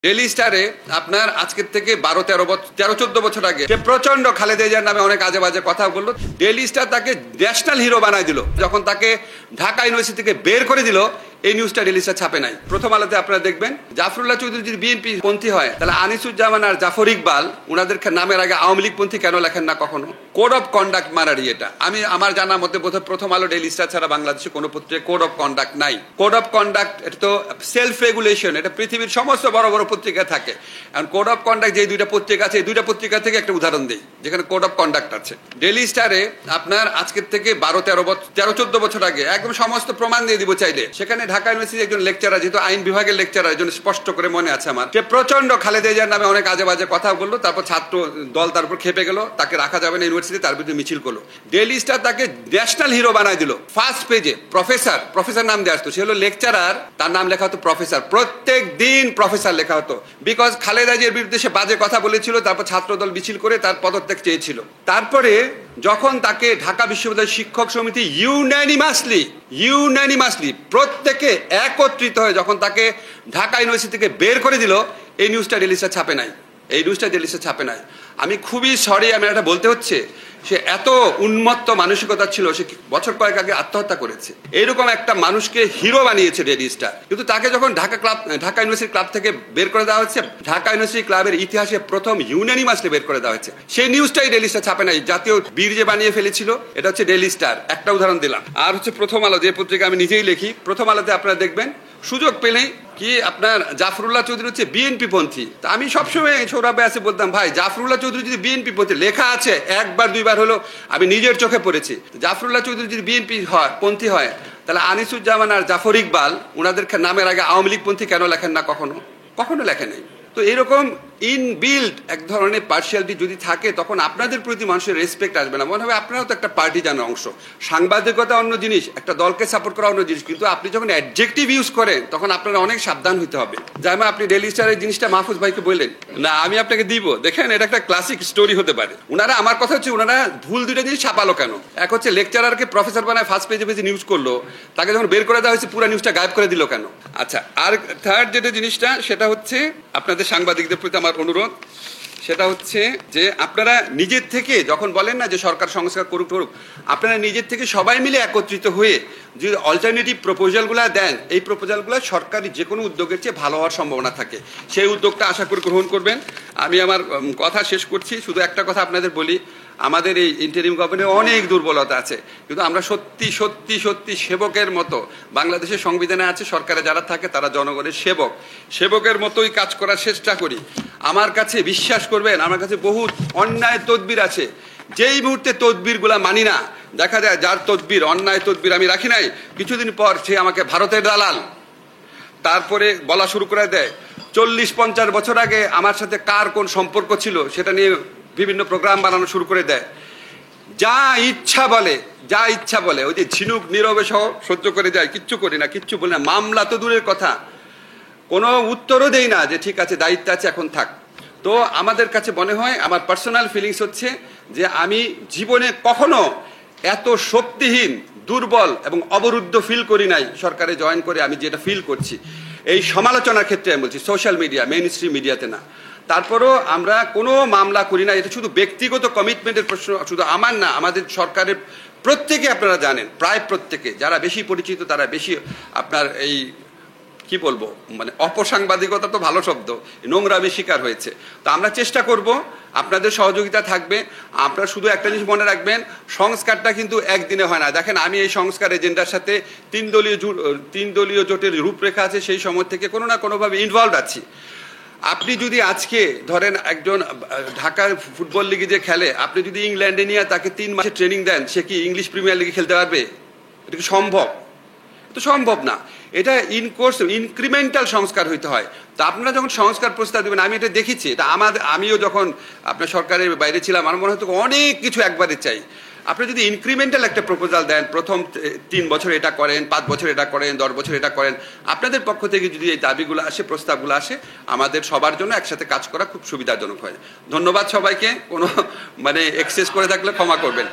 Daily স্টারে আপনার আজকের থেকে 13-14 বছর আগে সে প্রচন্ড খালেদা জিয়ার নামে অনেক আজে বাজে কথা বললো। ডেইলি স্টার তাকে ন্যাশনাল হিরো বানায় দিল। যখন তাকে ঢাকা ইউনিভার্সিটি থেকে বের করে দিল, এই নিউজটা ডেইলি স্টার ছাপে নাই। প্রথম আলোতে আপনারা দেখবেন জাফরুল্লাহ চৌধুরী যদি বিএনপি পন্থী হয়, তাহলে আনিসুজ্জামান আর জাফর ইকবাল ওনাদের নামের আগে আওয়ামী লীগ পন্থী কেন লেখেন না কখনো? কোড অফ কন্ডাক্ট মারারি এটা। আমার জানার মধ্যে বোধহয় প্রথম আলো ডেইলি স্টার ছাড়া বাংলাদেশে কোনো পত্রিকায় কোড অফ কন্ডাক্ট নাই। কোড অফ কন্ডাক্ট এটা তো সেলফ রেগুলেশন, এটা পৃথিবীর সমস্ত বড় বড় পত্রিকা থাকে। এখন কোড অফ কন্ডাক্ট যে দুইটা পত্রিকা আছে, এই দুইটা পত্রিকা থেকে একটা উদাহরণ দিই যেখানে কোড অফ কন্ডাক্ট আছে। ডেইলি স্টারে আপনার আজকের থেকে 13-14 বছর আগে একদম সমস্ত প্রমাণ দিয়ে দিব চাইলে, সেখানে ঢাকা ইউনিভার্সিটি একজন লেকচারার, যেহেতু আইন বিভাগের লেকচারার, একজন স্পষ্ট করে মনে আছে আমার, সে প্রচন্ড খালেদা জিয়ার নামে অনেক আজে বাজে কথা বললো। তারপর ছাত্র দল তার উপর খেপে গেল, তাকে রাখা যাবে না ইউনিভার্সিটি, তার বিরুদ্ধে মিছিল করলো। ডেইলি স্টার তাকে ন্যাশনাল হিরো বানায় দিল। ফার্স্ট পেজে প্রফেসর নাম দিয়ে আসতো, সে হলো লেকচারার, তার নাম লেখা হতো প্রফেসর, প্রত্যেক দিন প্রফেসর লেখা হতো। বিকজ খালেদা জিয়ার বিরুদ্ধে সে বাজে কথা বলেছিল, তারপর ছাত্রদল মিছিল করে তার পদত্যাগ চেয়েছিল। তারপরে যখন তাকে ঢাকা বিশ্ববিদ্যালয় শিক্ষক সমিতি ইউনানিমাসলি প্রত্যেকে একত্রিত হয়ে যখন তাকে ঢাকা ইউনিভার্সিটি থেকে বের করে দিল, এই নিউজটা ডেইলি স্টার ছাপে নাই। আমি খুবই সরি, আমি এটা বলতে হচ্ছে, সে এত উন্মত্ত মানসিকতা ছিল, সে বছর কয়েক আগে আত্মহত্যা করেছে। এইরকম একটা মানুষকে হিরো বানিয়েছে ডেইলি স্টার। কিন্তু তাকে যখন ঢাকা ইউনিভার্সিটি ক্লাব থেকে বের করে দেওয়া হচ্ছে, ঢাকা ইউনিভার্সিটি ক্লাবের ইতিহাসে প্রথম ইউনানিমাসলি বের করে দেওয়া হয়েছে, সেই নিউজটাই ডেইলি স্টার ছাপে নাই। জাতীয় বীর যে বানিয়ে ফেলেছিল, এটা হচ্ছে ডেইলি স্টার। একটা উদাহরণ দিলাম। আর হচ্ছে প্রথম আলো, যে পত্রিকা আমি নিজেই লিখি, প্রথম আলোতে আপনারা দেখবেন সুযোগ পেলেই কি আপনার জাফরুল্লাহ চৌধুরী হচ্ছে বিএনপি পন্থী। তা আমি সবসময় সৌরভে আছে বলতাম, ভাই জাফরুল্লাহ চৌধুরী যদি বিএনপি পন্থী লেখা আছে, একবার দুইবার হলো আমি নিজের চোখে পড়েছি। জাফরুল্লাহ চৌধুরী যদি বিএনপি পন্থী হয়, তাহলে আনিসুজ্জামান আর জাফর ইকবাল ওনাদের নামের আগে আওয়ামী লীগ পন্থী কেন লেখেন না কখনো লেখে নেই। তো এরকম ইনবিল্ট এক ধরনের পার্সিয়ালিটি যদি থাকে, তখন আপনাদের প্রতি মানুষের রেসপেক্ট আসবে না, মনে হবে আপনারাও তো একটা পার্টি জানার অংশ। সাংবাদিকতা অন্য জিনিস, একটা দলকে সাপোর্ট করা অন্য জিনিস, কিন্তু আপনি যখন অ্যাডজেক্টিভ ইউজ করেন তখন আপনারা অনেক সাবধান হতে হবে। যেমন আপনি ডেইলি স্টারের জিনিসটা মাহফুজ ভাইকে বললেন না, আমি আপনাকে দিব, দেখেন এটা একটা ক্লাসিক স্টোরি হতে পারে। ওনারা, আমার কথা হচ্ছে, ওনারা ভুল দুইটা জিনিস ছাপালো কেন? এক হচ্ছে লেকচারারকে প্রফেসর বানায় ফার্স্ট পেজে নিউজ করলো, তাকে যখন বের করে দেওয়া হয়েছে পুরো নিউজটা গায়েব করে দিল কেন? আচ্ছা, আর থার্ড যেটা জিনিসটা, সেটা হচ্ছে আপনাদের সাংবাদিকদের প্রতি আমার অনুরোধ, সেটা হচ্ছে যে আপনারা নিজের থেকে যখন বলেন না যে সরকার সংস্কার করুক, আপনারা নিজের থেকে সবাই মিলে একত্রিত হয়ে যদি অল্টারনেটিভ প্রপোজালগুলো দেন, এই প্রপোজালগুলো সরকারি যে কোনো উদ্যোগের চেয়ে ভালো হওয়ার সম্ভাবনা থাকে। সেই উদ্যোগটা আশা করি গ্রহণ করবেন। আমি আমার কথা শেষ করছি, শুধু একটা কথা আপনাদের বলি, আমাদের এই ইন্টারিম গভর্নমেন্টে অনেক দুর্বলতা আছে, কিন্তু আমরা সত্যি সত্যি সত্যি সেবকের মতো, বাংলাদেশের সংবিধানে আছে সরকারে যারা থাকে তারা জনগণের সেবকের মতোই কাজ করার চেষ্টা করি। আমার কাছে বিশ্বাস করবেন, আমার কাছে বহুত অন্যায় তদবির আছে, যেই মুহূর্তে তদবিরগুলা মানি না, দেখা যায় যার তদবির, অন্যায় তদবির আমি রাখি নাই, কিছুদিন পর সে আমাকে ভারতের দালাল, তারপরে বলা শুরু করে দেয় 40-50 বছর আগে আমার সাথে কার কোন সম্পর্ক ছিল সেটা নিয়ে বিভিন্ন প্রোগ্রাম বানানো শুরু করে দেয়। যা ইচ্ছা বলে, ওই যে ঝিনুক নীরবে সহ সহ্য করে যায়, কিচ্ছু করি না, কিচ্ছু বলি না, মামলা তো দূরের কথা, কোনো উত্তরও দেই না যে ঠিক আছে, দায়িত্ব আছে, এখন থাক। তো আমাদের কাছে মনে হয়, আমার পার্সোনাল ফিলিংস হচ্ছে যে আমি জীবনে কখনো এত শক্তিহীন, দুর্বল এবং অবরুদ্ধ ফিল করি নাই সরকারে জয়েন করে। আমি যেটা ফিল করছি এই সমালোচনার ক্ষেত্রে আমি বলছি, সোশ্যাল মিডিয়া, মেইন স্ট্রিম মিডিয়াতে না। তারপরও আমরা কোনো মামলা করি না, এটা শুধু ব্যক্তিগত কমিটমেন্টের প্রশ্ন, শুধু আমার না, আমাদের সরকারের প্রত্যেকে, আপনারা জানেন প্রায় প্রত্যেকে, যারা বেশি পরিচিত তারা বেশি আপনার এই কি বলবো, মানে অপসাংবাদিকতা তো ভালো শব্দ, নোংরামি শিকার হয়েছে। তো আমরা চেষ্টা করব, আপনাদের সহযোগিতা থাকবে। আপনারা শুধু একটা জিনিস মনে রাখবেন, সংস্কারটা কিন্তু একদিনে হয় না। দেখেন, আমি এই সংস্কার এজেন্ডার সাথে তিন দলীয় জোটের রূপরেখা আছে, সেই সময় থেকে কোনো না কোনোভাবে ইনভলভ আছি। আপনি যদি আজকে ধরেন একজন ঢাকার ফুটবল লিগে যে খেলে, আপনি যদি ইংল্যান্ডে নিয়ে তাকে 3 মাসে ট্রেনিং দেন, সে কি ইংলিশ প্রিমিয়ার লিগে খেলতে পারবে? এটা কি সম্ভব? তো সম্ভব না। এটা ইনক্রিমেন্টাল সংস্কার হইতে হয়। তো আপনারা যখন সংস্কার প্রস্তাব দেবেন, আমি এটা দেখেছি, এটা আমিও যখন আপনার সরকারের বাইরে ছিলাম, আমার মনে হতো অনেক কিছু একবারে চাই। আপনি যদি ইনক্রিমেন্টাল একটা প্রপোজাল দেন, প্রথম 3 বছর এটা করেন, 5 বছর এটা করেন, 10 বছর এটা করেন, আপনাদের পক্ষ থেকে যদি এই দাবিগুলো আসে, প্রস্তাবগুলো আসে, আমাদের সবার জন্য একসাথে কাজ করা খুব সুবিধাজনক হয়। ধন্যবাদ সবাইকে। কোনো এক্সেস করে থাকলে ক্ষমা করবেন।